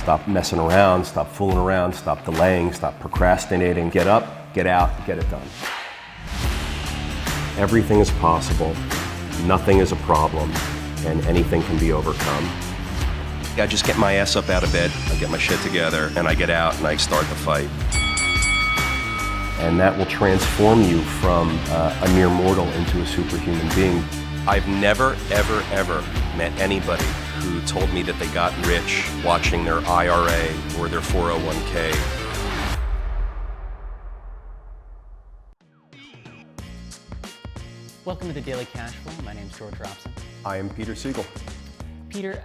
Stop messing around, stop fooling around, stop delaying, stop procrastinating. Get up, get out, get it done. Everything is possible, nothing is a problem, and anything can be overcome. I just get my ass up out of bed, I get my shit together, and I get out and I start the fight. And that will transform you from a mere mortal into a superhuman being. I've never, ever, ever met anybody who told me that they got rich watching their IRA or their 401k. Welcome to the Daily Cash Flow. My name's George Robson. I am Peter Siegel. Peter,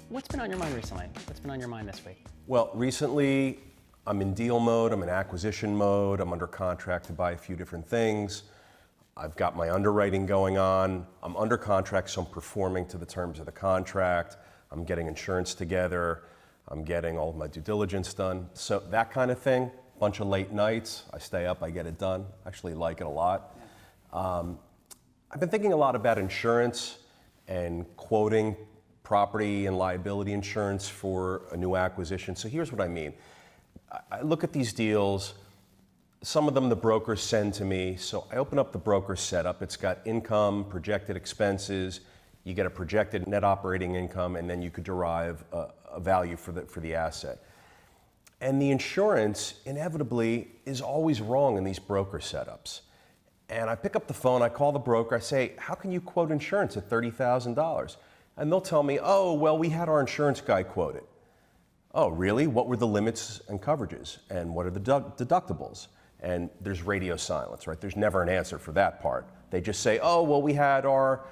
what's been on your mind recently? What's been on your mind this week? Well, recently I'm in deal mode, I'm in acquisition mode, I'm under contract to buy a few different things. I've got my underwriting going on. I'm under contract, so I'm performing to the terms of the contract. I'm getting insurance together. I'm getting all of my due diligence done. So that kind of thing, bunch of late nights. I stay up, I get it done. I actually like it a lot. I've been thinking a lot about insurance and quoting property and liability insurance for a new acquisition. So here's what I mean. I look at these deals. Some of them the brokers send to me, so I open up the broker setup. It's got income, projected expenses, you get a projected net operating income, and then you could derive a value for the asset. And the insurance, inevitably, is always wrong in these broker setups. And I pick up the phone, I call the broker, I say, how can you quote insurance at $30,000? And they'll tell me, oh, well, we had our insurance guy quote it. Oh, really? What were the limits and coverages? And what are the deductibles? And there's radio silence, right? There's never an answer for that part. They just say, oh, well, we had our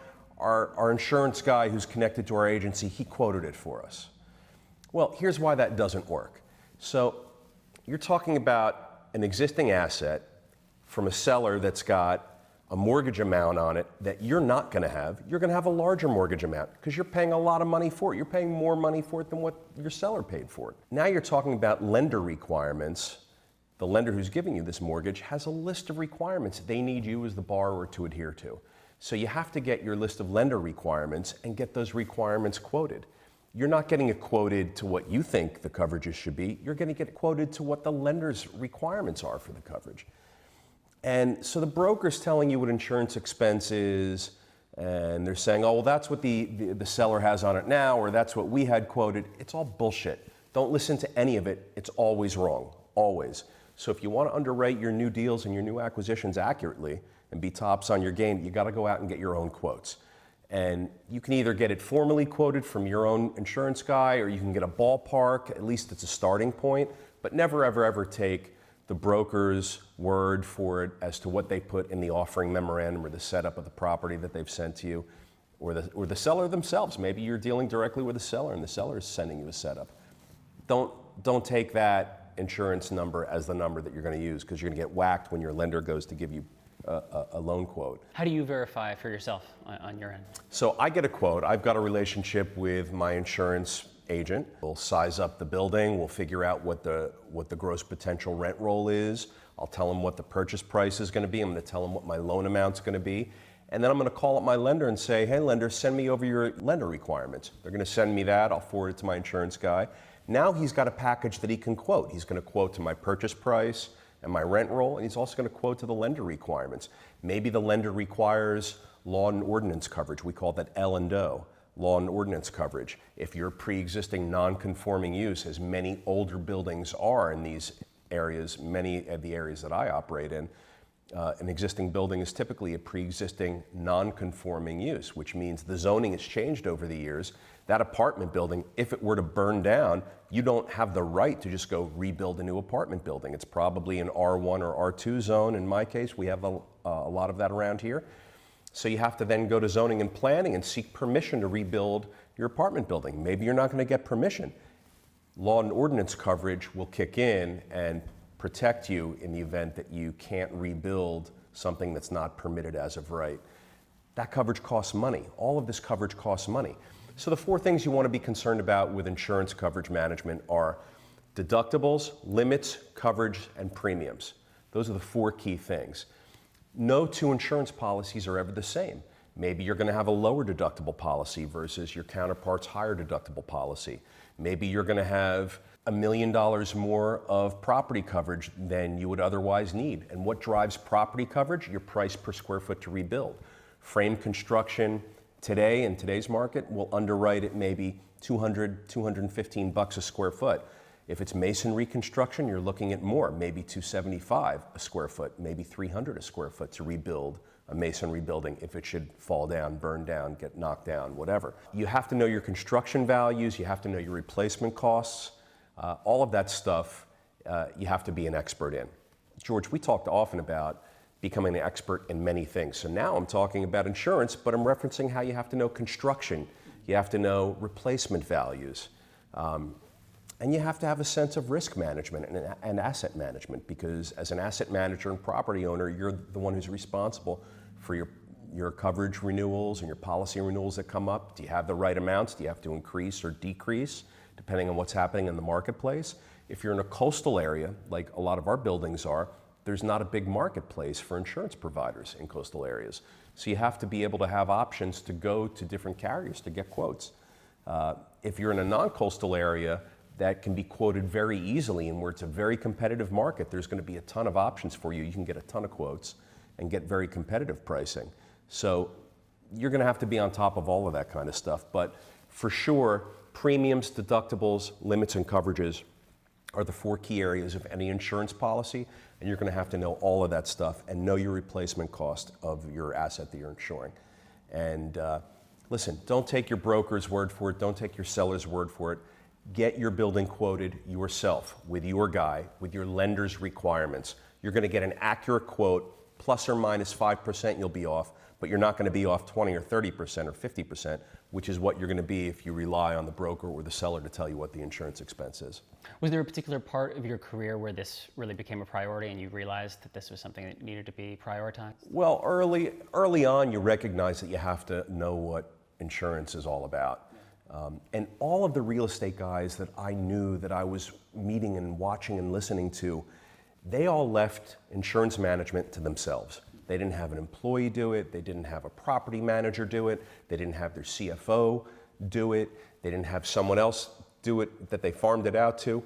insurance guy who's connected to our agency, he quoted it for us. Well, here's why that doesn't work. So you're talking about an existing asset from a seller that's got a mortgage amount on it that you're not gonna have. You're gonna have a larger mortgage amount because you're paying a lot of money for it. You're paying more money for it than what your seller paid for it. Now you're talking about lender requirements. The lender who's giving you this mortgage has a list of requirements they need you as the borrower to adhere to. So you have to get your list of lender requirements and get those requirements quoted. You're not getting it quoted to what you think the coverages should be. You're going to get it quoted to what the lender's requirements are for the coverage. And so the broker's telling you what insurance expense is, and they're saying, oh, well, that's what the seller has on it now, or that's what we had quoted. It's all bullshit. Don't listen to any of it. It's always wrong, always. So if you want to underwrite your new deals and your new acquisitions accurately and be tops on your game, you got to go out and get your own quotes. And you can either get it formally quoted from your own insurance guy, or you can get a ballpark. At least it's a starting point, but never, ever, ever take the broker's word for it as to what they put in the offering memorandum or the setup of the property that they've sent to you, or the seller themselves. Maybe you're dealing directly with the seller and the seller is sending you a setup. Don't take that insurance number as the number that you're going to use, because you're going to get whacked when your lender goes to give you a loan quote. How do you verify for yourself on your end? So I get a quote. I've got a relationship with my insurance agent. We'll size up the building. We'll figure out what the gross potential rent roll is. I'll tell them what the purchase price is going to be. I'm going to tell them what my loan amount's going to be. And then I'm going to call up my lender and say, hey, lender, send me over your lender requirements. They're going to send me that. I'll forward it to my insurance guy. Now he's got a package that he can quote. He's going to quote to my purchase price and my rent roll, and he's also going to quote to the lender requirements. Maybe the lender requires law and ordinance coverage. We call that L&O, law and ordinance coverage. If you're pre-existing non-conforming use, as many older buildings are in these areas, many of the areas that I operate in, an existing building is typically a pre-existing non-conforming use, which means the zoning has changed over the years. That apartment building, if it were to burn down, you don't have the right to just go rebuild a new apartment building. It's probably an R1 or R2 zone. In my case, we have a lot of that around here. So you have to then go to zoning and planning and seek permission to rebuild your apartment building. Maybe you're not going to get permission. Law and ordinance coverage will kick in and protect you in the event that you can't rebuild something that's not permitted as of right. That coverage costs money. All of this coverage costs money. So the four things you want to be concerned about with insurance coverage management are deductibles, limits, coverage, and premiums. Those are the four key things. No two insurance policies are ever the same. Maybe you're going to have a lower deductible policy versus your counterpart's higher deductible policy. Maybe you're going to have $1 million more of property coverage than you would otherwise need. And what drives property coverage? Your price per square foot to rebuild. Frame construction today, in today's market, will underwrite at maybe $200, $215 a square foot. If it's masonry construction, you're looking at more, maybe $275 a square foot, maybe $300 a square foot to rebuild a masonry building if it should fall down, burn down, get knocked down, whatever. You have to know your construction values, you have to know your replacement costs, all of that stuff you have to be an expert in. George, we talked often about becoming an expert in many things. So now I'm talking about insurance, but I'm referencing how you have to know construction, you have to know replacement values, and you have to have a sense of risk management and asset management, because as an asset manager and property owner, you're the one who's responsible for your coverage renewals and your policy renewals that come up. Do you have the right amounts? Do you have to increase or decrease depending on what's happening in the marketplace? If you're in a coastal area, like a lot of our buildings are, there's not a big marketplace for insurance providers in coastal areas. So you have to be able to have options to go to different carriers to get quotes. If you're in a non-coastal area, that can be quoted very easily, and where it's a very competitive market, there's going to be a ton of options for you. You can get a ton of quotes and get very competitive pricing. So you're going to have to be on top of all of that kind of stuff. But for sure, premiums, deductibles, limits, and coverages are the 4 key areas of any insurance policy, and you're going to have to know all of that stuff and know your replacement cost of your asset that you're insuring. And listen, don't take your broker's word for it, don't take your seller's word for it. Get your building quoted yourself with your guy, with your lender's requirements. You're going to get an accurate quote, plus or minus 5% you'll be off, but you're not going to be off 20 or 30% or 50%, which is what you're going to be if you rely on the broker or the seller to tell you what the insurance expense is. Was there a particular part of your career where this really became a priority and you realized that this was something that needed to be prioritized? Well, early on, you recognize that you have to know what insurance is all about. And all of the real estate guys that I knew that I was meeting and watching and listening to, they all left insurance management to themselves. They didn't have an employee do it, they didn't have a property manager do it, they didn't have their CFO do it, they didn't have someone else do it that they farmed it out to.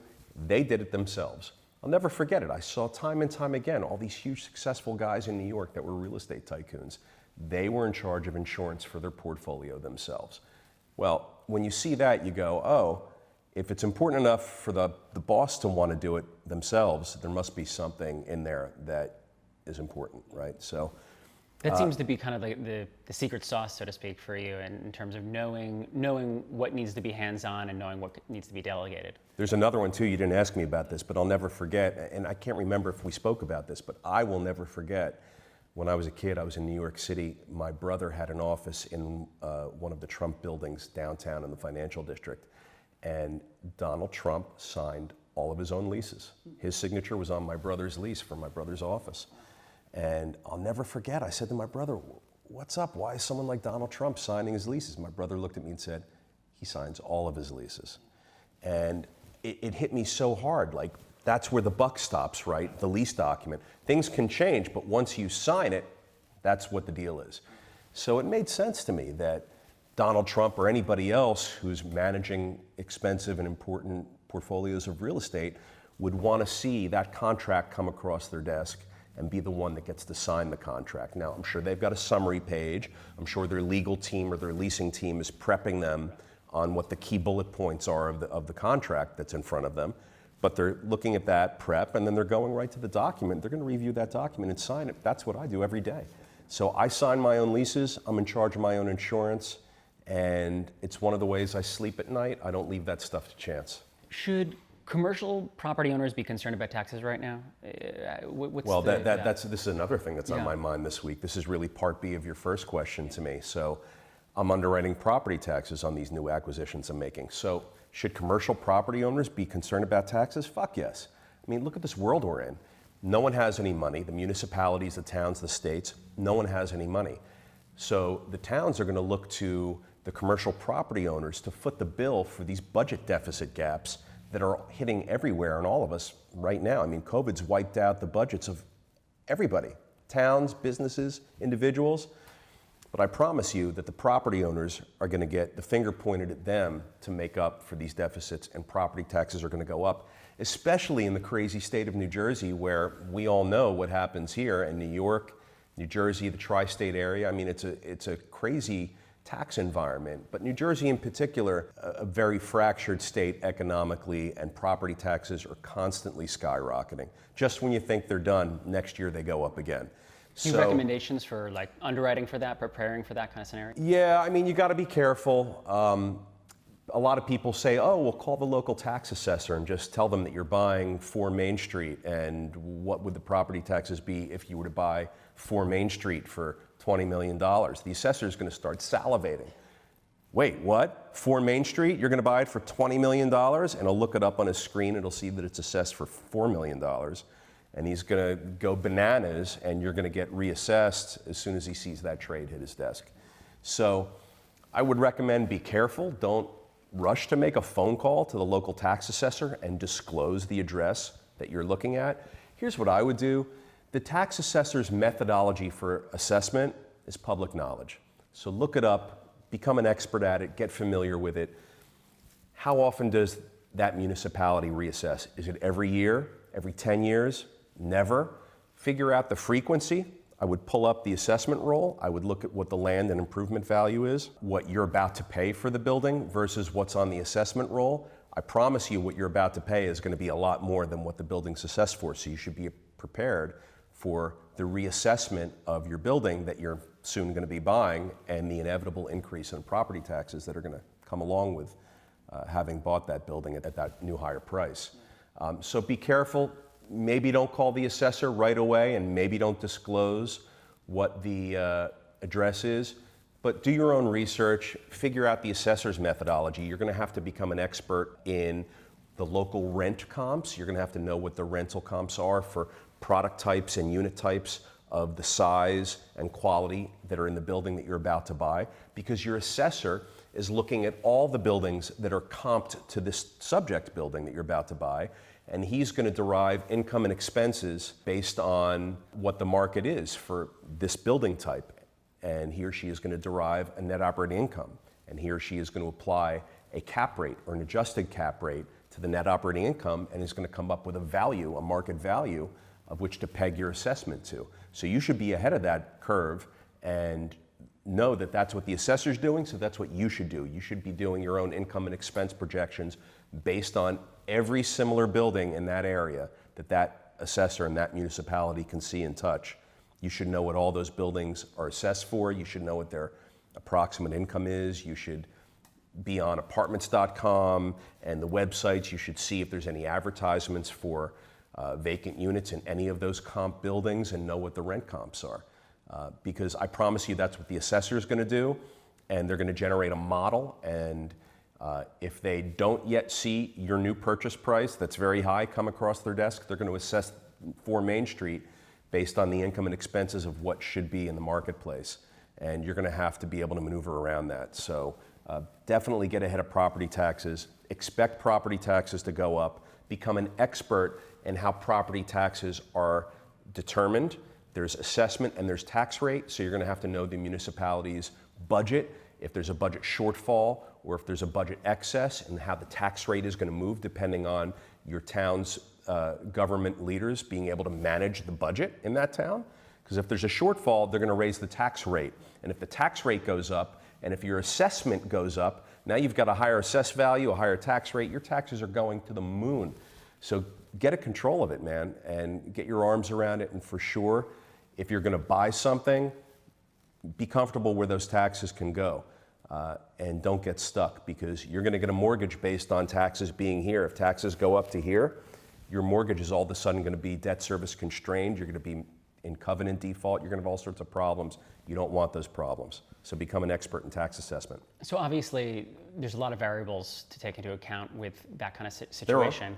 They did it themselves. I'll never forget it. I saw time and time again all these huge successful guys in New York that were real estate tycoons. They were in charge of insurance for their portfolio themselves. Well, when you see that, you go, oh, if it's important enough for the boss to want to do it themselves, there must be something in there that is important, right? So that seems to be kind of like the secret sauce, so to speak, for you in terms of knowing what needs to be hands-on and knowing what needs to be delegated. There's another one too, you didn't ask me about this, but I'll never forget, and I can't remember if we spoke about this, but I will never forget. When I was a kid, I was in New York City. My brother had an office in one of the Trump buildings downtown in the financial district. And Donald Trump signed all of his own leases. His signature was on my brother's lease for my brother's office. And I'll never forget, I said to my brother, what's up? Why is someone like Donald Trump signing his leases? My brother looked at me and said, he signs all of his leases. And it hit me so hard, like, that's where the buck stops, right? The lease document. Things can change, but once you sign it, that's what the deal is. So it made sense to me that Donald Trump or anybody else who's managing expensive and important portfolios of real estate would want to see that contract come across their desk and be the one that gets to sign the contract. Now, I'm sure they've got a summary page. I'm sure their legal team or their leasing team is prepping them on what the key bullet points are of the contract that's in front of them. But they're looking at that prep, and then they're going right to the document. They're going to review that document and sign it. That's what I do every day. So I sign my own leases. I'm in charge of my own insurance. And it's one of the ways I sleep at night. I don't leave that stuff to chance. Should commercial property owners be concerned about taxes right now? This is another thing that's on my mind this week. This is really part B of your first question to me. So I'm underwriting property taxes on these new acquisitions I'm making. So should commercial property owners be concerned about taxes? Fuck yes. I mean, look at this world we're in. No one has any money. The municipalities, the towns, the states, no one has any money. So the towns are going to look to the commercial property owners to foot the bill for these budget deficit gaps that are hitting everywhere and all of us right now. I mean, COVID's wiped out the budgets of everybody, towns, businesses, individuals. But I promise you that the property owners are going to get the finger pointed at them to make up for these deficits, and property taxes are going to go up, especially in the crazy state of New Jersey, where we all know what happens here, in New York, New Jersey, the tri-state area. I mean, it's a crazy tax environment, but New Jersey in particular, a very fractured state economically, and property taxes are constantly skyrocketing. Just when you think they're done, next year they go up again. Any recommendations for like underwriting for that, preparing for that kind of scenario? Yeah, I mean, you got to be careful. A lot of people say, oh, well, call the local tax assessor and just tell them that you're buying 4 Main Street, and what would the property taxes be if you were to buy 4 Main Street for $20 million. The assessor is going to start salivating. Wait, what? 4 Main Street? You're going to buy it for $20 million? And he'll look it up on his screen, and he'll see that it's assessed for $4 million. And he's going to go bananas, and you're going to get reassessed as soon as he sees that trade hit his desk. So I would recommend be careful. Don't rush to make a phone call to the local tax assessor and disclose the address that you're looking at. Here's what I would do. The tax assessor's methodology for assessment is public knowledge. So look it up, become an expert at it, get familiar with it. How often does that municipality reassess? Is it every year? Every 10 years? Never. Figure out the frequency. I would pull up the assessment roll. I would look at what the land and improvement value is, what you're about to pay for the building versus what's on the assessment roll. I promise you what you're about to pay is going to be a lot more than what the building's assessed for, so you should be prepared for the reassessment of your building that you're soon going to be buying, and the inevitable increase in property taxes that are going to come along with having bought that building at that new higher price. So be careful. Maybe don't call the assessor right away, and maybe don't disclose what the address is, but do your own research, figure out the assessor's methodology. You're going to have to become an expert in the local rent comps. You're going to have to know what the rental comps are for product types and unit types of the size and quality that are in the building that you're about to buy, because your assessor is looking at all the buildings that are comped to this subject building that you're about to buy, and he's going to derive income and expenses based on what the market is for this building type, and he or she is going to derive a net operating income, and he or she is going to apply a cap rate or an adjusted cap rate to the net operating income, and is going to come up with a value, a market value, of which to peg your assessment to. So you should be ahead of that curve and know that that's what the assessor's doing, so that's what you should do. You should be doing your own income and expense projections based on every similar building in that area that assessor and that municipality can see and touch. You should know what all those buildings are assessed for. You should know what their approximate income is. You should be on apartments.com and the websites. You should see if there's any advertisements for vacant units in any of those comp buildings, and know what the rent comps are. Because I promise you that's what the assessor is going to do, and they're going to generate a model, and if they don't yet see your new purchase price that's very high come across their desk, they're going to assess 4 Main Street based on the income and expenses of what should be in the marketplace. And you're going to have to be able to maneuver around that. So definitely get ahead of property taxes. Expect property taxes to go up. Become an expert in how property taxes are determined. There's assessment and there's tax rate, so you're going to have to know the municipality's budget, if there's a budget shortfall or if there's a budget excess, and how the tax rate is going to move depending on your town's government leaders being able to manage the budget in that town. Because if there's a shortfall, they're going to raise the tax rate. And if the tax rate goes up, and if your assessment goes up, now you've got a higher assessed value, a higher tax rate, your taxes are going to the moon. So get a control of it, man, and get your arms around it. And for sure, if you're going to buy something, be comfortable where those taxes can go. And don't get stuck, because you're going to get a mortgage based on taxes being here. If taxes go up to here, your mortgage is all of a sudden going to be debt service constrained. You're going to be in covenant default. You're going to have all sorts of problems. You don't want those problems. So become an expert in tax assessment. So obviously, there's a lot of variables to take into account with that kind of situation.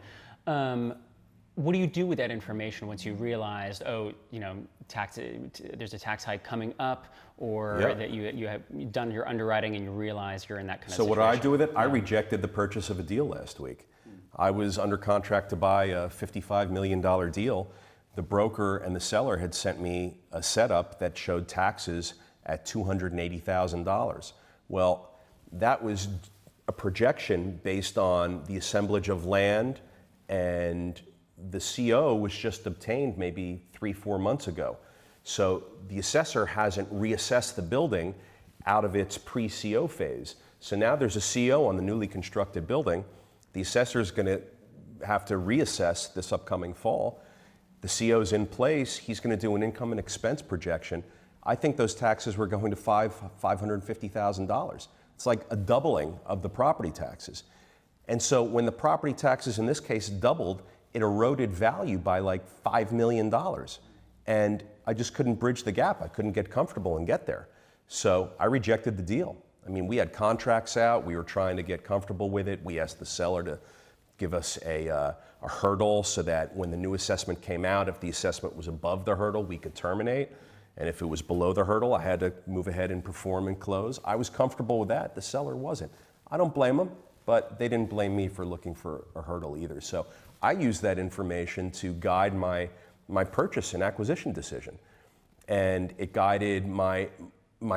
What do you do with that information once you realize, there's a tax hike coming up, or that you have done your underwriting and you realize you're in that kind of situation? So what I do with it, I rejected the purchase of a deal last week. I was under contract to buy a $55 million deal. The broker and the seller had sent me a setup that showed taxes at $280,000. Well, that was a projection based on the assemblage of land, and the CO was just obtained maybe 3-4 months ago. So the assessor hasn't reassessed the building out of its pre-CO phase. So now there's a CO on the newly constructed building. The assessor is going to have to reassess this upcoming fall. The CO's in place. He's going to do an income and expense projection. I think those taxes were going to $550,000. It's like a doubling of the property taxes. And so when the property taxes in this case doubled, it eroded value by like $5 million. And I just couldn't bridge the gap. I couldn't get comfortable and get there. So I rejected the deal. I mean, we had contracts out. We were trying to get comfortable with it. We asked the seller to give us a hurdle so that when the new assessment came out, if the assessment was above the hurdle, we could terminate. And if it was below the hurdle, I had to move ahead and perform and close. I was comfortable with that. The seller wasn't. I don't blame them, but they didn't blame me for looking for a hurdle either. So I used that information to guide my purchase and acquisition decision. And it guided my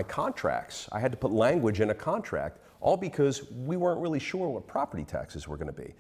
contracts. I had to put language in a contract, all because we weren't really sure what property taxes were going to be.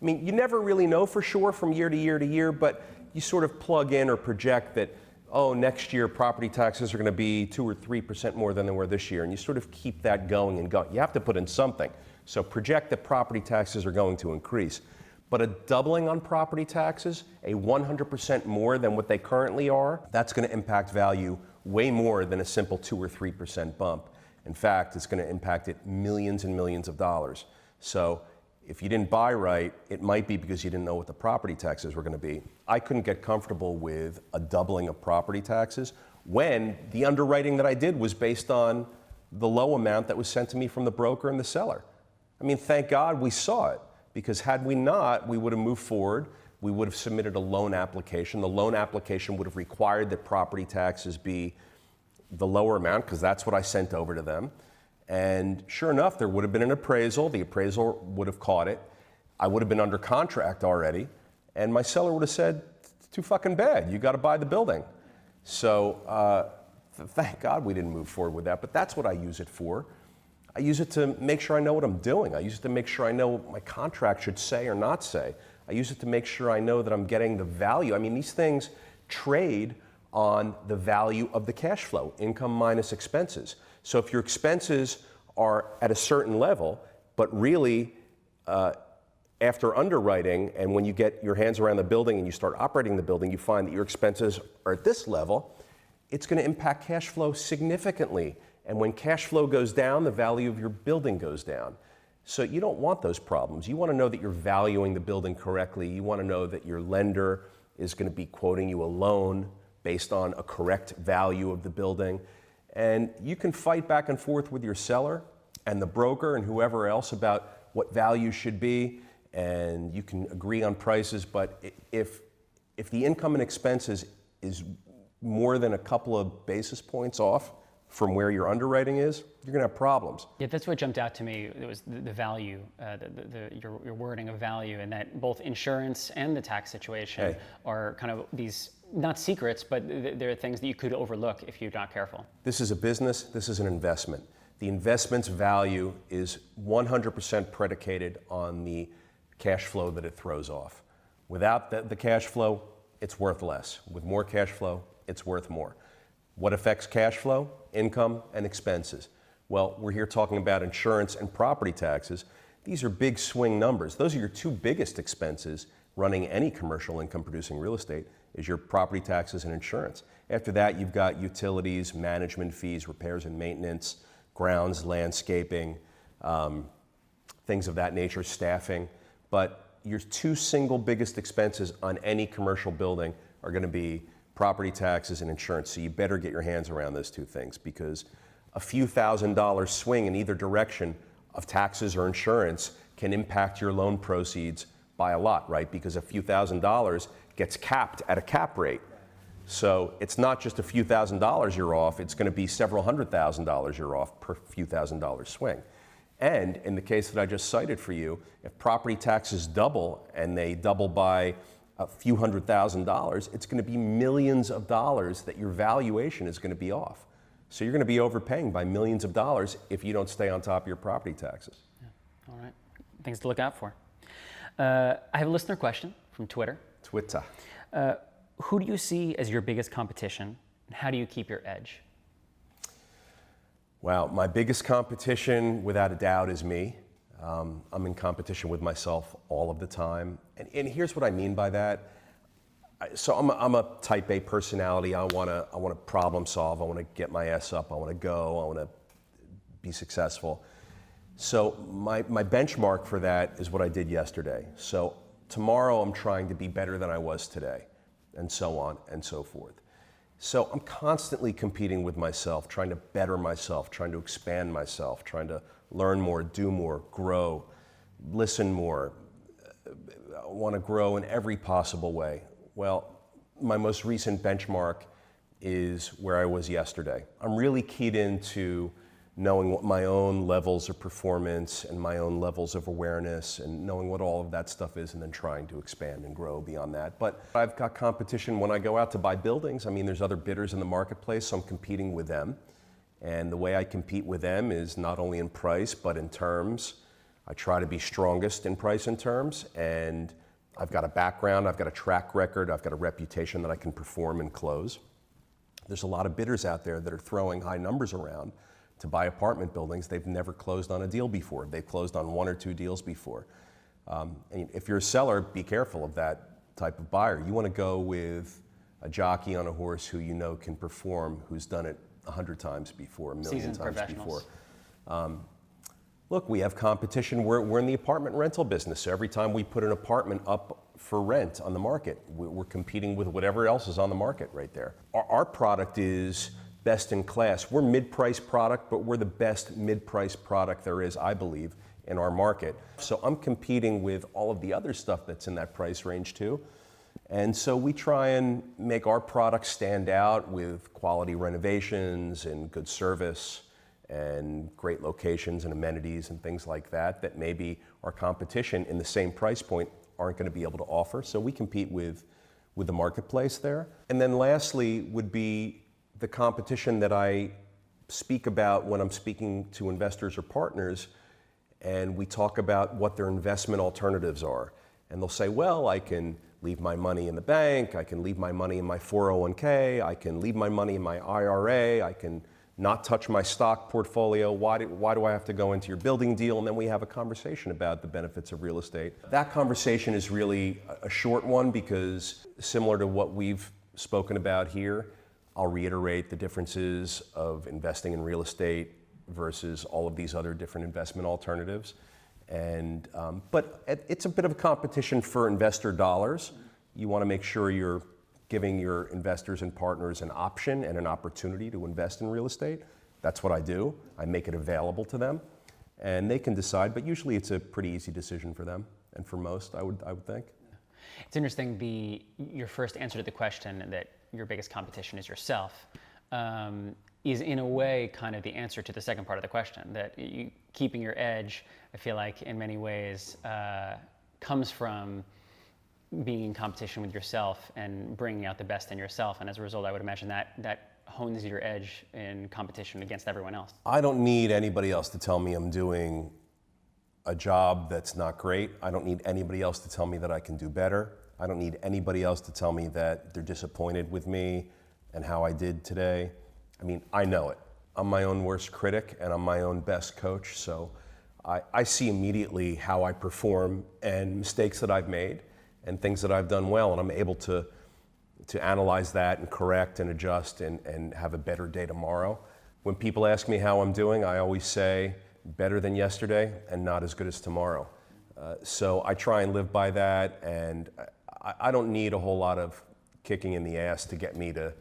I mean, you never really know for sure from year to year to year, but you sort of plug in or project that, oh, next year property taxes are going to be 2 or 3% more than they were this year, and you sort of keep that going and going. You have to put in something. So project that property taxes are going to increase. But a doubling on property taxes, a 100% more than what they currently are, that's going to impact value way more than a simple 2 or 3% bump. In fact, it's going to impact it millions and millions of dollars. So if you didn't buy right, it might be because you didn't know what the property taxes were going to be. I couldn't get comfortable with a doubling of property taxes when the underwriting that I did was based on the low amount that was sent to me from the broker and the seller. I mean, thank God we saw it, because had we not, we would have moved forward. We would have submitted a loan application. The loan application would have required that property taxes be the lower amount, because that's what I sent over to them. And sure enough, there would have been an appraisal. The appraiser would have caught it. I would have been under contract already. And my seller would have said, it's too fucking bad. You got to buy the building. So thank God we didn't move forward with that. But that's what I use it for. I use it to make sure I know what I'm doing. I use it to make sure I know what my contract should say or not say. I use it to make sure I know that I'm getting the value. I mean, these things trade on the value of the cash flow, income minus expenses. So if your expenses are at a certain level, but really after underwriting and when you get your hands around the building and you start operating the building, you find that your expenses are at this level, it's going to impact cash flow significantly. And when cash flow goes down, the value of your building goes down. So you don't want those problems. You want to know that you're valuing the building correctly. You want to know that your lender is going to be quoting you a loan based on a correct value of the building. And you can fight back and forth with your seller and the broker and whoever else about what value should be, and you can agree on prices, but if the income and expenses is more than a couple of basis points off from where your underwriting is, you're going to have problems. Yeah, that's what jumped out to me. It was the value, your wording of value, and that both insurance and the tax situation are kind of these, not secrets, but they're things that you could overlook if you're not careful. This is a business. This is an investment. The investment's value is 100% predicated on the cash flow that it throws off. Without the cash flow, it's worth less. With more cash flow, it's worth more. What affects cash flow? Income and expenses. Well, we're here talking about insurance and property taxes. These are big swing numbers. Those are your two biggest expenses running any commercial income producing real estate, is your property taxes and insurance. After that, you've got utilities, management fees, repairs and maintenance, grounds, landscaping, things of that nature, staffing. But your two single biggest expenses on any commercial building are going to be property taxes and insurance. So you better get your hands around those two things, because a few $1,000s swing in either direction of taxes or insurance can impact your loan proceeds by a lot, right? Because a few $1,000s gets capped at a cap rate. So it's not just a few $1,000s you're off, it's going to be several $100,000 you're off per few $1,000 swing. And in the case that I just cited for you, if property taxes double and they double by a few $100,000, it's going to be millions of dollars that your valuation is going to be off. So you're going to be overpaying by millions of dollars if you don't stay on top of your property taxes. Yeah. All right. Things to look out for. I have a listener question from Twitter. Twitter. Who do you see as your biggest competition, and how do you keep your edge? Wow, my biggest competition, without a doubt, is me. I'm in competition with myself all of the time. And here's what I mean by that. So I'm a type A personality. I want to problem solve. I want to get my ass up. I want to go. I want to be successful. So my benchmark for that is what I did yesterday. So tomorrow I'm trying to be better than I was today, and so on and so forth. So I'm constantly competing with myself, trying to better myself, trying to expand myself, trying to learn more, do more, grow, listen more. I want to grow in every possible way. Well, my most recent benchmark is where I was yesterday. I'm really keyed into knowing what my own levels of performance and my own levels of awareness and knowing what all of that stuff is and then trying to expand and grow beyond that. But I've got competition when I go out to buy buildings. I mean, there's other bidders in the marketplace, so I'm competing with them. And the way I compete with them is not only in price, but in terms. I try to be strongest in price and terms, and I've got a background, I've got a track record, I've got a reputation that I can perform and close. There's a lot of bidders out there that are throwing high numbers around to buy apartment buildings. They've never closed on a deal before. They've closed on 1 or 2 deals before. And if you're a seller, be careful of that type of buyer. You want to go with a jockey on a horse who you know can perform, who's done it 100 times before, a million times before. Look, we have competition. We're in the apartment rental business. So every time we put an apartment up for rent on the market, we're competing with whatever else is on the market right there. Our product is best in class. We're mid-price product, but we're the best mid-price product there is, I believe, in our market. So I'm competing with all of the other stuff that's in that price range too. And so we try and make our product stand out with quality renovations and good service and great locations and amenities and things like that, that maybe our competition in the same price point aren't going to be able to offer. So we compete with the marketplace there. And then lastly would be the competition that I speak about when I'm speaking to investors or partners, and we talk about what their investment alternatives are. And they'll say, well, I can leave my money in the bank, I can leave my money in my 401k, I can leave my money in my IRA, I can not touch my stock portfolio. Why do I have to go into your building deal? And then we have a conversation about the benefits of real estate. That conversation is really a short one because similar to what we've spoken about here, I'll reiterate the differences of investing in real estate versus all of these other different investment alternatives. And but it's a bit of a competition for investor dollars. You want to make sure you're giving your investors and partners an option and an opportunity to invest in real estate. That's what I do. I make it available to them, and they can decide. But usually, it's a pretty easy decision for them, and for most, I would think. It's interesting. Your first answer to the question that your biggest competition is yourself is in a way kind of the answer to the second part of the question, that keeping your edge, I feel like in many ways comes from being in competition with yourself and bringing out the best in yourself. And as a result, I would imagine that hones your edge in competition against everyone else. I don't need anybody else to tell me I'm doing a job that's not great. I don't need anybody else to tell me that I can do better. I don't need anybody else to tell me that they're disappointed with me and how I did today. I mean, I know it. I'm my own worst critic and I'm my own best coach. So I see immediately how I perform and mistakes that I've made and things that I've done well. And I'm able to analyze that and correct and adjust and have a better day tomorrow. When people ask me how I'm doing, I always say better than yesterday and not as good as tomorrow. So I try and live by that, and I don't need a whole lot of kicking in the ass to get me to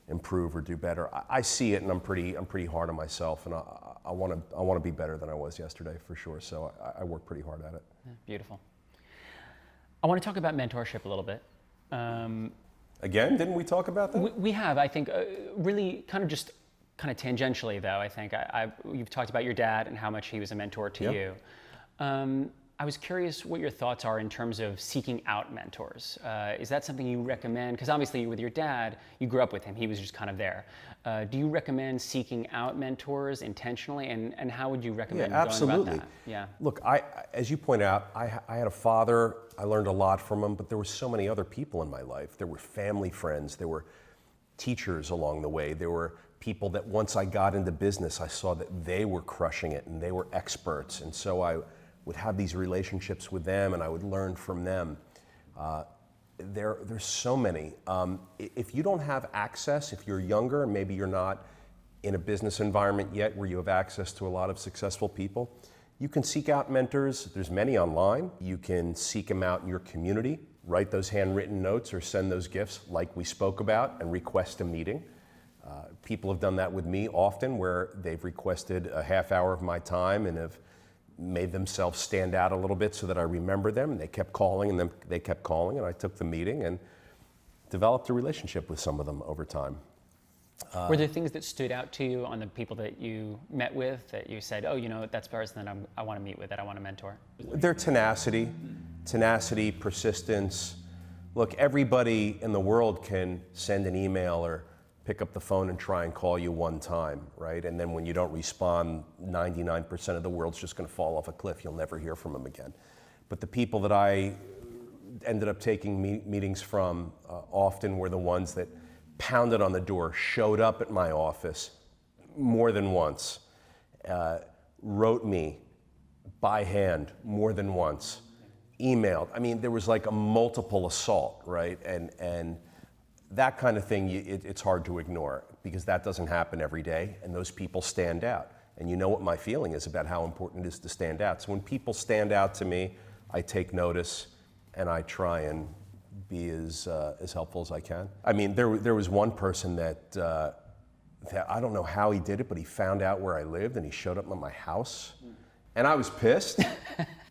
improve or do better. I see it, and I'm pretty hard on myself, and I want to be better than I was yesterday for sure. So I work pretty hard at it. Yeah, beautiful. I want to talk about mentorship a little bit. Again, didn't we talk about that? We have, I think, really kind of tangentially though. I think you've talked about your dad and how much he was a mentor to you. I was curious what your thoughts are in terms of seeking out mentors. Is that something you recommend? Because obviously with your dad, you grew up with him. He was just kind of there. Do you recommend seeking out mentors intentionally? And how would you recommend going about that? Yeah. Look, as you point out, I had a father. I learned a lot from him, but there were so many other people in my life. There were family friends. There were teachers along the way. There were people that once I got into business, I saw that they were crushing it and they were experts. And so I would have these relationships with them and I would learn from them. There's so many. If you don't have access, if you're younger and maybe you're not in a business environment yet where you have access to a lot of successful people, you can seek out mentors. There's many online. You can seek them out in your community, write those handwritten notes or send those gifts like we spoke about and request a meeting. People have done that with me often where they've requested a half hour of my time and have made themselves stand out a little bit so that I remember them, and they kept calling and then they kept calling and I took the meeting and developed a relationship with some of them over time. Were there things that stood out to you on the people that you met with that you said, oh, you know, that's the person that I want to meet with, that I want to mentor? Their tenacity, persistence. Look, everybody in the world can send an email or pick up the phone and try and call you one time, right? And then when you don't respond, 99% of the world's just going to fall off a cliff. You'll never hear from them again. But the people that I ended up taking meetings from often were the ones that pounded on the door, showed up at my office more than once, wrote me by hand more than once, emailed. I mean, there was like a multiple assault, right? And that kind of thing, it's hard to ignore because that doesn't happen every day, and those people stand out. And you know what my feeling is about how important it is to stand out. So when people stand out to me, I take notice and I try and be as helpful as I can. I mean, there was one person that I don't know how he did it, but he found out where I lived and he showed up at my house. And I was pissed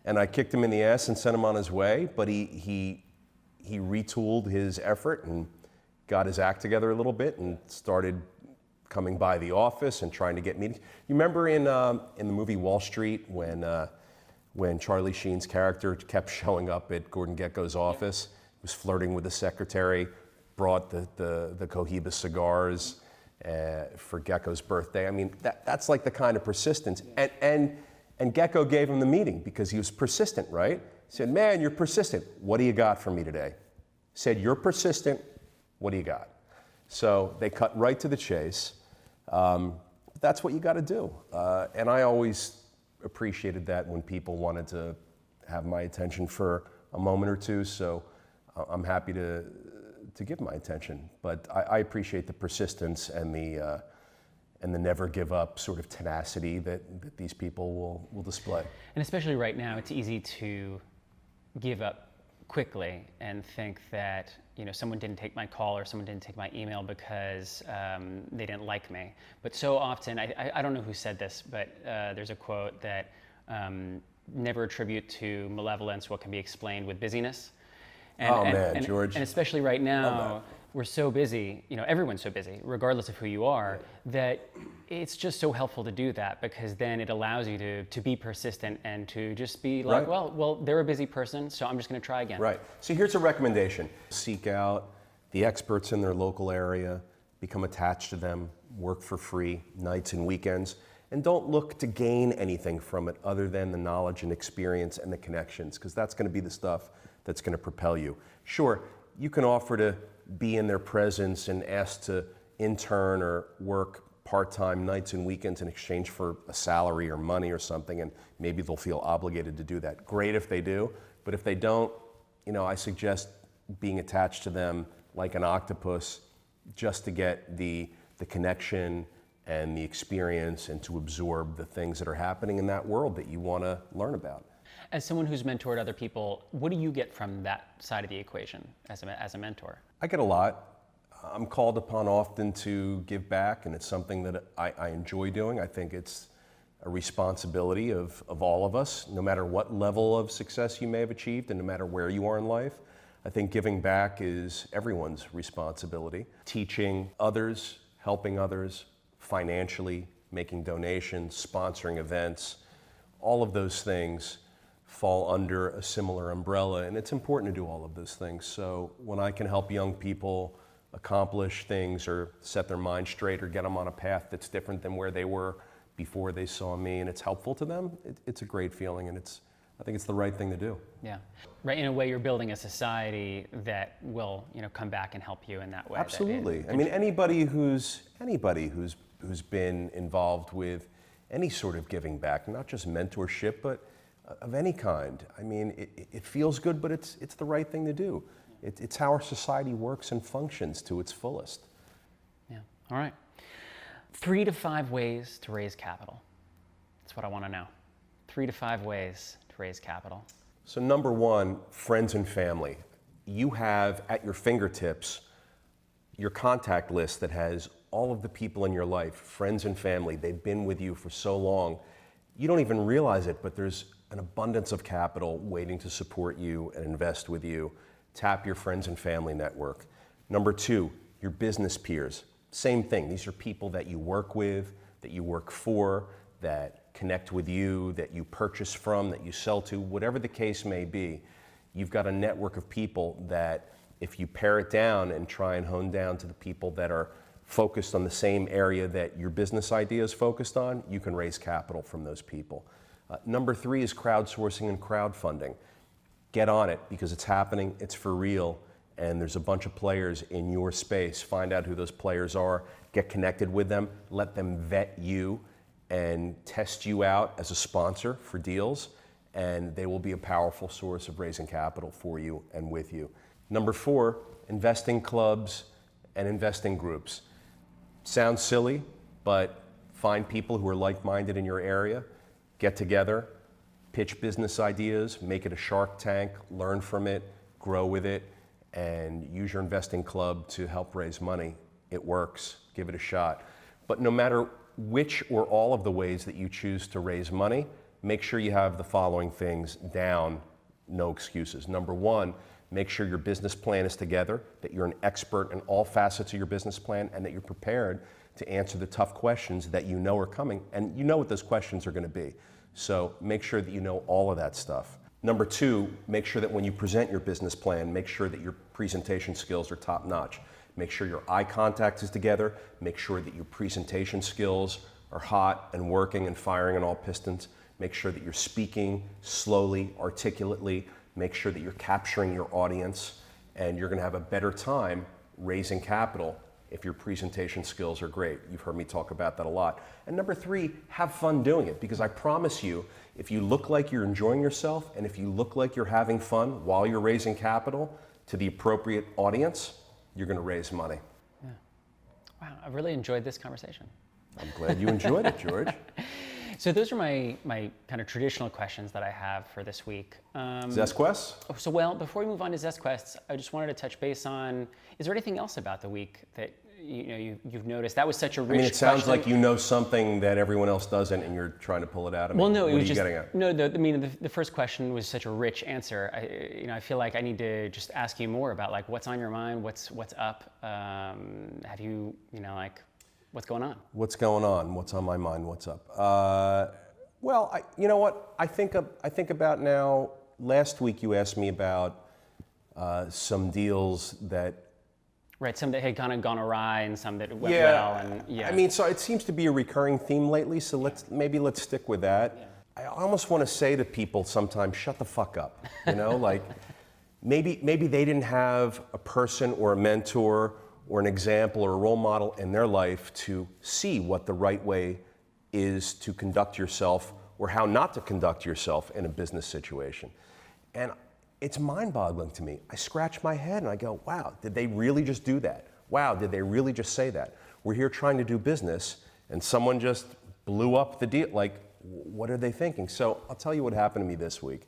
and I kicked him in the ass and sent him on his way, but he retooled his effort and got his act together a little bit and started coming by the office and trying to get meetings. You remember in the movie Wall Street when Charlie Sheen's character kept showing up at Gordon Gekko's office, was flirting with the secretary, brought the Cohiba cigars for Gekko's birthday. I mean, that's like the kind of persistence. And Gekko gave him the meeting because he was persistent, right? He said, man, you're persistent. What do you got for me today? He said, you're persistent. What do you got? So they cut right to the chase. That's what you got to do. And I always appreciated that when people wanted to have my attention for a moment or two. So I'm happy to give my attention. But I appreciate the persistence and the never give up sort of tenacity that these people will display. And especially right now, it's easy to give up quickly and think that, you know, someone didn't take my call or someone didn't take my email because they didn't like me. But so often, I don't know who said this, but there's a quote that never attribute to malevolence what can be explained with busyness. And, George. And especially right now, we're so busy, you know, everyone's so busy, regardless of who you are, that it's just so helpful to do that because then it allows you to be persistent and to just be like, well, they're a busy person, so I'm just going to try again. Right. So here's a recommendation. Seek out the experts in their local area, become attached to them, work for free, nights and weekends, and don't look to gain anything from it other than the knowledge and experience and the connections, because that's going to be the stuff that's going to propel you. Sure, you can offer to be in their presence and ask to intern or work part-time nights and weekends in exchange for a salary or money or something, and maybe they'll feel obligated to do that. Great if they do, but if they don't, you know, I suggest being attached to them like an octopus just to get the connection and the experience and to absorb the things that are happening in that world that you want to learn about. As someone who's mentored other people, what do you get from that side of the equation as a mentor? I get a lot. I'm called upon often to give back, and it's something that I enjoy doing. I think it's a responsibility of all of us, no matter what level of success you may have achieved and no matter where you are in life. I think giving back is everyone's responsibility. Teaching others, helping others financially, making donations, sponsoring events, all of those things fall under a similar umbrella, and it's important to do all of those things. So when I can help young people accomplish things or set their mind straight or get them on a path that's different than where they were before they saw me, and it's helpful to them, it's a great feeling, and I think it's the right thing to do. Yeah, right. In a way, you're building a society that will, come back and help you in that way. Absolutely. I mean, anybody who's been involved with any sort of giving back, not just mentorship, but of any kind. I mean, it feels good, but it's the right thing to do. It's how our society works and functions to its fullest. Yeah. All right. 3 to 5 ways to raise capital. That's what I want to know. 3 to 5 ways to raise capital. So number one, friends and family. You have at your fingertips your contact list that has all of the people in your life, friends and family. They've been with you for so long. You don't even realize it, but there's an abundance of capital waiting to support you and invest with you. Tap your friends and family network. Number two, your business peers. Same thing. These are people that you work with, that you work for, that connect with you, that you purchase from, that you sell to, whatever the case may be. You've got a network of people that if you pare it down and try and hone down to the people that are focused on the same area that your business idea is focused on, you can raise capital from those people. Number three is crowdsourcing and crowdfunding. Get on it because it's happening, it's for real, and there's a bunch of players in your space. Find out who those players are, get connected with them, let them vet you and test you out as a sponsor for deals, and they will be a powerful source of raising capital for you and with you. Number four, investing clubs and investing groups. Sounds silly, but find people who are like-minded in your area, get together, pitch business ideas, make it a Shark Tank, learn from it, grow with it, and use your investing club to help raise money. It works, give it a shot. But no matter which or all of the ways that you choose to raise money, make sure you have the following things down, no excuses. Number one, make sure your business plan is together, that you're an expert in all facets of your business plan, and that you're prepared to answer the tough questions that you know are coming, and you know what those questions are going to be. So make sure that you know all of that stuff. Number two, make sure that when you present your business plan, make sure that your presentation skills are top notch. Make sure your eye contact is together. Make sure that your presentation skills are hot and working and firing on all pistons. Make sure that you're speaking slowly, articulately. Make sure that you're capturing your audience, and you're going to have a better time raising capital if your presentation skills are great. You've heard me talk about that a lot. And number three, have fun doing it, because I promise you, if you look like you're enjoying yourself and if you look like you're having fun while you're raising capital to the appropriate audience, you're going to raise money. Yeah. Wow, I really enjoyed this conversation. I'm glad you enjoyed it, George. So those are my kind of traditional questions that I have for this week. Zest Quests? So well, before we move on to Zest Quests, I just wanted to touch base on, is there anything else about the week that you've noticed? That was such a rich question. It sounds like you know something that everyone else doesn't and you're trying to pull it out of me. Well, no, what it was are you just, getting at? no, the first question was such a rich answer. I feel like I need to just ask you more about like what's on your mind, what's up. Have you, what's going on? What's going on? What's on my mind? What's up? Well, you know what? I think about now. Last week you asked me about some deals that. Right, some that had kind of gone awry and some that went well. And yeah. I mean, so it seems to be a recurring theme lately. So let's stick with that. Yeah. I almost want to say to people sometimes, shut the fuck up. Like maybe they didn't have a person or a mentor or an example or a role model in their life to see what the right way is to conduct yourself or how not to conduct yourself in a business situation. And it's mind-boggling to me. I scratch my head and I go, wow, did they really just do that? Wow, did they really just say that? We're here trying to do business and someone just blew up the deal. Like, what are they thinking? So I'll tell you what happened to me this week.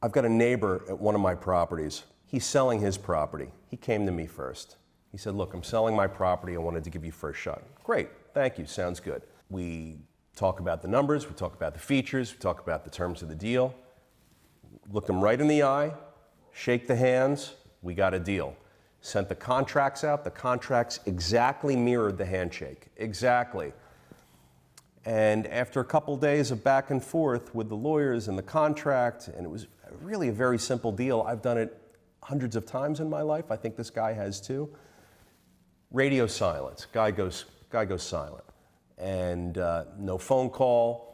I've got a neighbor at one of my properties. He's selling his property. He came to me first. He said, look, I'm selling my property. I wanted to give you first shot. Great, thank you, sounds good. We talk about the numbers, we talk about the features, we talk about the terms of the deal. Looked him right in the eye, shake the hands, we got a deal. Sent the contracts out, the contracts exactly mirrored the handshake, exactly. And after a couple days of back and forth with the lawyers and the contract, and it was really a very simple deal. I've done it hundreds of times in my life. I think this guy has too. Radio silence. Guy goes silent. And no phone call.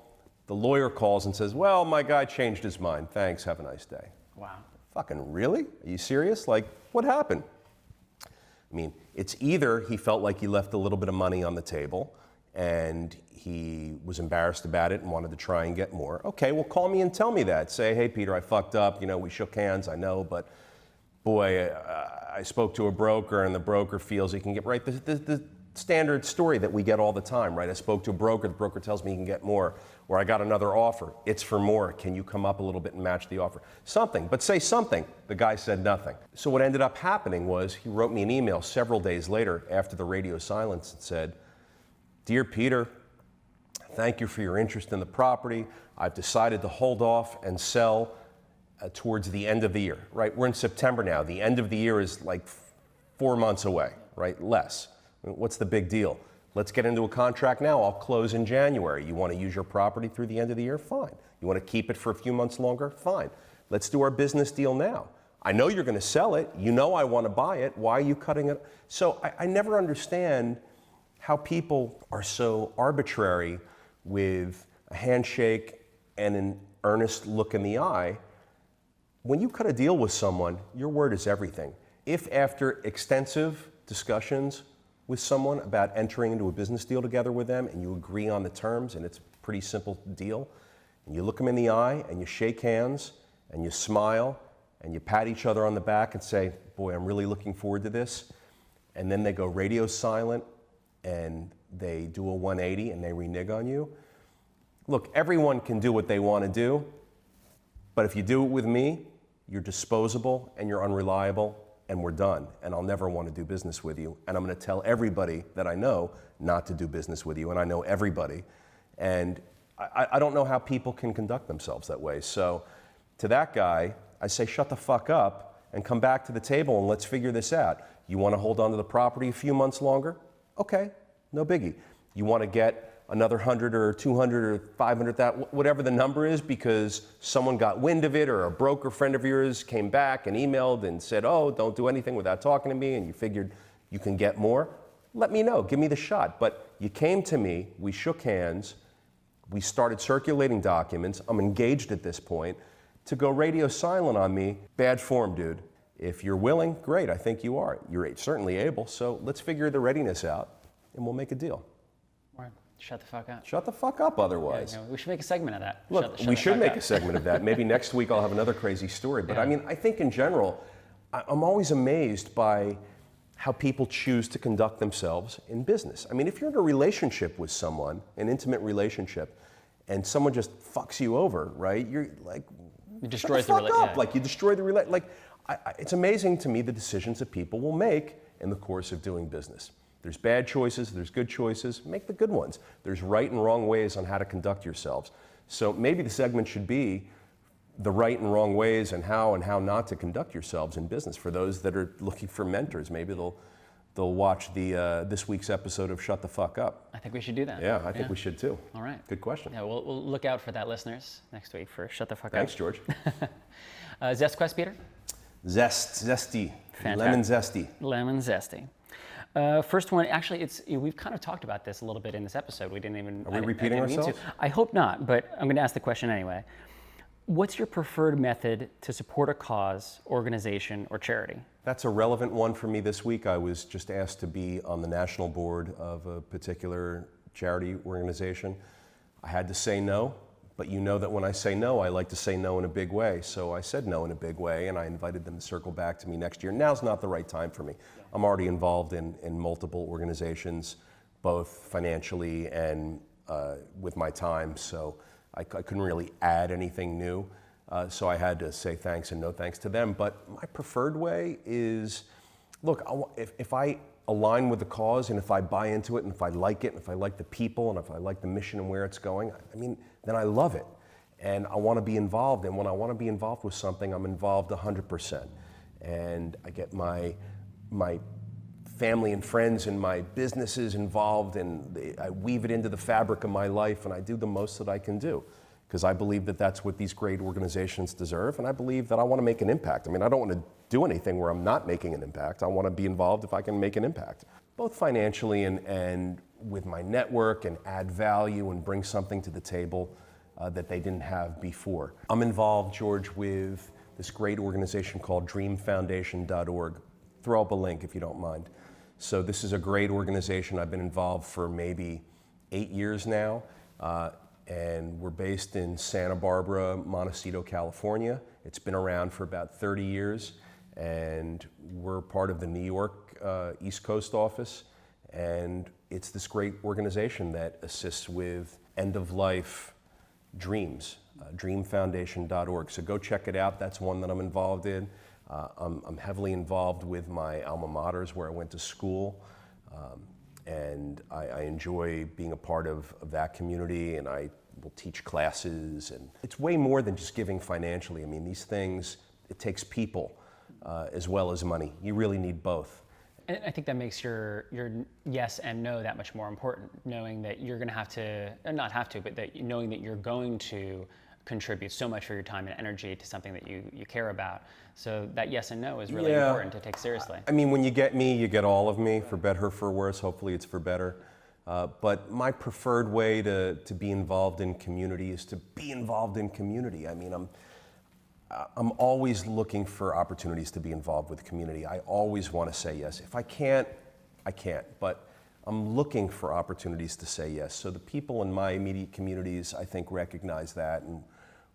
The lawyer calls and says, well, my guy changed his mind. Thanks, have a nice day. Wow. Fucking really? Are you serious? Like, what happened? I mean, it's either he felt like he left a little bit of money on the table and he was embarrassed about it and wanted to try and get more. Okay, well, call me and tell me that. Say, hey, Peter, I fucked up. You know, we shook hands, I know, but boy, I spoke to a broker and the broker feels he can get, right? The standard story that we get all the time, right? I spoke to a broker, the broker tells me he can get more, or I got another offer, it's for more, can you come up a little bit and match the offer? Something, but say something. The guy said nothing. So what ended up happening was he wrote me an email several days later after the radio silence and said, Dear Peter, thank you for your interest in the property. I've decided to hold off and sell towards the end of the year, right? We're in September now. The end of the year is like 4 months away, right? Less. What's the big deal? Let's get into a contract now. I'll close in January. You want to use your property through the end of the year? Fine. You want to keep it for a few months longer? Fine. Let's do our business deal now. I know you're going to sell it. You know I want to buy it. Why are you cutting it? So I never understand how people are so arbitrary with a handshake and an earnest look in the eye. When you cut a deal with someone, your word is everything. If after extensive discussions with someone about entering into a business deal together with them and you agree on the terms and it's a pretty simple deal, and you look them in the eye and you shake hands and you smile and you pat each other on the back and say, boy, I'm really looking forward to this, and then they go radio silent and they do a 180 and they renege on you. Look, everyone can do what they want to do, but if you do it with me, you're disposable and you're unreliable and we're done. And I'll never want to do business with you. And I'm going to tell everybody that I know not to do business with you. And I know everybody. And I don't know how people can conduct themselves that way. So to that guy, I say, shut the fuck up and come back to the table and let's figure this out. You want to hold on to the property a few months longer? Okay, no biggie. You want to get another 100 or 200 or 500, whatever the number is, because someone got wind of it or a broker friend of yours came back and emailed and said, oh, don't do anything without talking to me, and you figured you can get more, let me know, give me the shot. But you came to me, we shook hands, we started circulating documents, I'm engaged at this point. To go radio silent on me, bad form, dude. If you're willing, great, I think you are. You're certainly able, so let's figure the readiness out and we'll make a deal. Right. Shut the fuck up. Shut the fuck up otherwise. Yeah, we should make a segment of that. Look, we should make a segment of that. Maybe next week I'll have another crazy story. But I mean, I think in general, I'm always amazed by how people choose to conduct themselves in business. I mean, if you're in a relationship with someone, an intimate relationship, and someone just fucks you over, right? You're like, you destroy the fuck up. Like you destroy the relationship. Like, it's amazing to me the decisions that people will make in the course of doing business. There's bad choices, there's good choices, make the good ones. There's right and wrong ways on how to conduct yourselves. So maybe the segment should be the right and wrong ways and how not to conduct yourselves in business. For those that are looking for mentors, maybe they'll watch the this week's episode of Shut the Fuck Up. I think we should do that. Yeah, I think we should too. All right. Good question. Yeah, we'll look out for that, listeners, next week for Shut the Fuck Up. Thanks, George. Zest Quest, Peter? Zesty. Fantastic. Lemon zesty. Lemon zesty. First one, actually, we've kind of talked about this a little bit in this episode. We didn't even. Are we repeating ourselves? I hope not, but I'm going to ask the question anyway. What's your preferred method to support a cause, organization, or charity? That's a relevant one for me this week. I was just asked to be on the national board of a particular charity organization. I had to say no, but you know that when I say no, I like to say no in a big way. So I said no in a big way, and I invited them to circle back to me next year. Now's not the right time for me. I'm already involved in multiple organizations, both financially and with my time, so I couldn't really add anything new. So I had to say thanks and no thanks to them. But my preferred way is, look, if I align with the cause and if I buy into it and if I like it and if I like the people and if I like the mission and where it's going, I mean, then I love it. And I want to be involved. And when I want to be involved with something, I'm involved 100%. And I get my family and friends and my businesses involved, and I weave it into the fabric of my life, and I do the most that I can do. Because I believe that that's what these great organizations deserve, and I believe that I want to make an impact. I mean, I don't want to do anything where I'm not making an impact. I want to be involved if I can make an impact, both financially and with my network, and add value and bring something to the table that they didn't have before. I'm involved, George, with this great organization called dreamfoundation.org. Throw up a link if you don't mind. So this is a great organization. I've been involved for maybe 8 years now. And we're based in Santa Barbara, Montecito, California. It's been around for about 30 years, and we're part of the New York East Coast office. And it's this great organization that assists with end-of-life dreams, dreamfoundation.org. So go check it out. That's one that I'm involved in. I'm heavily involved with my alma maters where I went to school. And I enjoy being a part of that community, and I will teach classes. And it's way more than just giving financially. I mean, these things, it takes people as well as money. You really need both. And I think that makes your yes and no that much more important, knowing that you're going to have to, not have to, but that knowing that you're going to contribute so much for your time and energy to something that you care about. So that yes and no is really important to take seriously. I mean, when you get me, you get all of me, for better or for worse. Hopefully it's for better. But my preferred way to be involved in community is to be involved in community. I mean, I'm always looking for opportunities to be involved with the community. I always want to say yes. If I can't, I can't. But I'm looking for opportunities to say yes. So the people in my immediate communities, I think, recognize that, and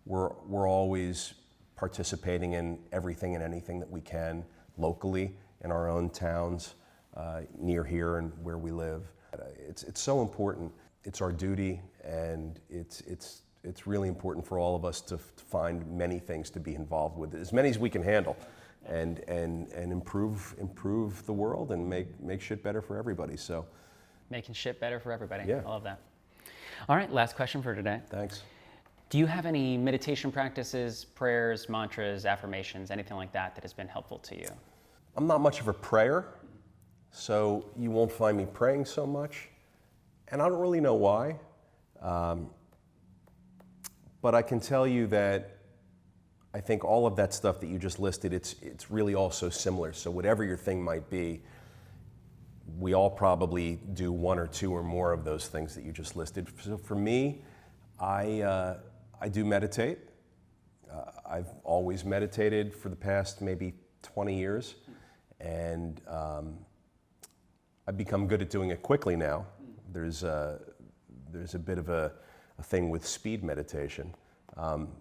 we're always participating in everything and anything that we can locally in our own towns, near here and where we live. It's so important. It's our duty, and it's really important for all of us to find many things to be involved with, as many as we can handle, and improve the world and make shit better for everybody. So, making shit better for everybody. Yeah. I love that. All right, last question for today. Thanks. Do you have any meditation practices, prayers, mantras, affirmations, anything like that that has been helpful to you? I'm not much of a prayer, so you won't find me praying so much, and I don't really know why. But I can tell you that I think all of that stuff that you just listed, it's really all so similar. So whatever your thing might be, we all probably do one or two or more of those things that you just listed. So for me, I do meditate. I've always meditated for the past maybe 20 years, and I've become good at doing it quickly now. There's a bit of a thing with speed meditation,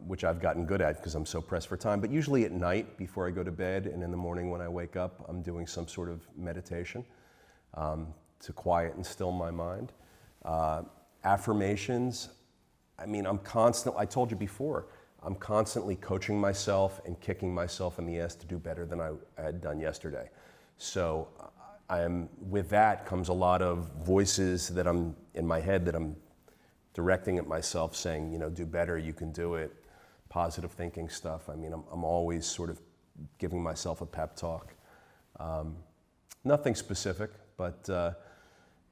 which I've gotten good at because I'm so pressed for time. But usually at night before I go to bed, and in the morning when I wake up, I'm doing some sort of meditation to quiet and still my mind. Affirmations, I mean, I told you before, I'm constantly coaching myself and kicking myself in the ass to do better than I had done yesterday. So with that comes a lot of voices that I'm in my head that I'm directing at myself, saying, do better, you can do it, positive thinking stuff. I mean, I'm always sort of giving myself a pep talk. Nothing specific, but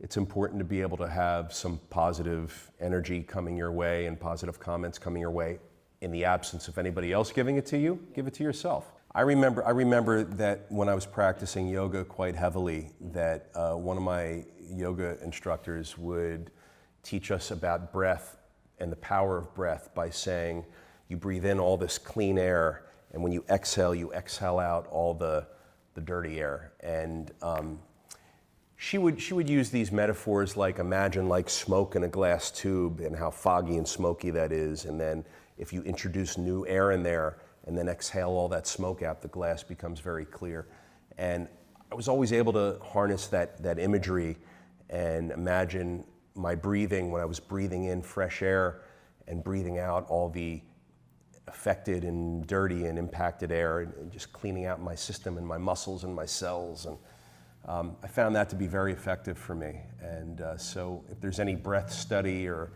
it's important to be able to have some positive energy coming your way and positive comments coming your way. In the absence of anybody else giving it to you, give it to yourself. I remember that when I was practicing yoga quite heavily, that one of my yoga instructors would teach us about breath and the power of breath by saying, you breathe in all this clean air, and when you exhale out all the dirty air. And she would use these metaphors like, imagine like smoke in a glass tube and how foggy and smoky that is, and then if you introduce new air in there and then exhale all that smoke out, the glass becomes very clear. And I was always able to harness that imagery and imagine my breathing when I was breathing in fresh air and breathing out all the affected and dirty and impacted air, and just cleaning out my system and my muscles and my cells. And I found that to be very effective for me. And so if there's any breath study or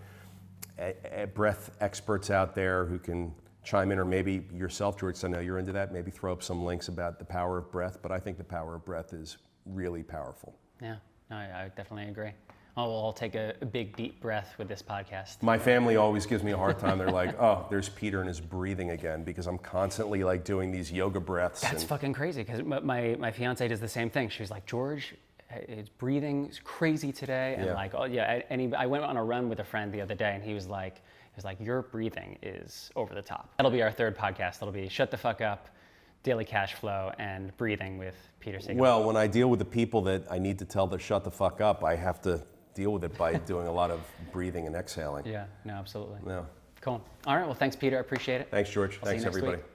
breath experts out there who can chime in, or maybe yourself, George, I know you're into that, maybe throw up some links about the power of breath. But I think the power of breath is really powerful. Yeah, no, I definitely agree. Oh, we'll all take a big deep breath with this podcast. My family always gives me a hard time. They're like, oh, there's Peter and his breathing again, because I'm constantly like doing these yoga breaths. That's fucking crazy, because my fiance does the same thing. She's like, George, his breathing is crazy today. And like, oh yeah, I went on a run with a friend the other day, and he was like, your breathing is over the top. That'll be our third podcast. That'll be Shut the Fuck Up, Daily Cash Flow, and Breathing with Peter Siegel. Well, when I deal with the people that I need to tell to shut the fuck up, I have to deal with it by doing a lot of breathing and exhaling. Yeah, no, absolutely. No. Cool. All right, well, thanks, Peter. I appreciate it. Thanks, George. I'll see you Thanks, next everybody. week.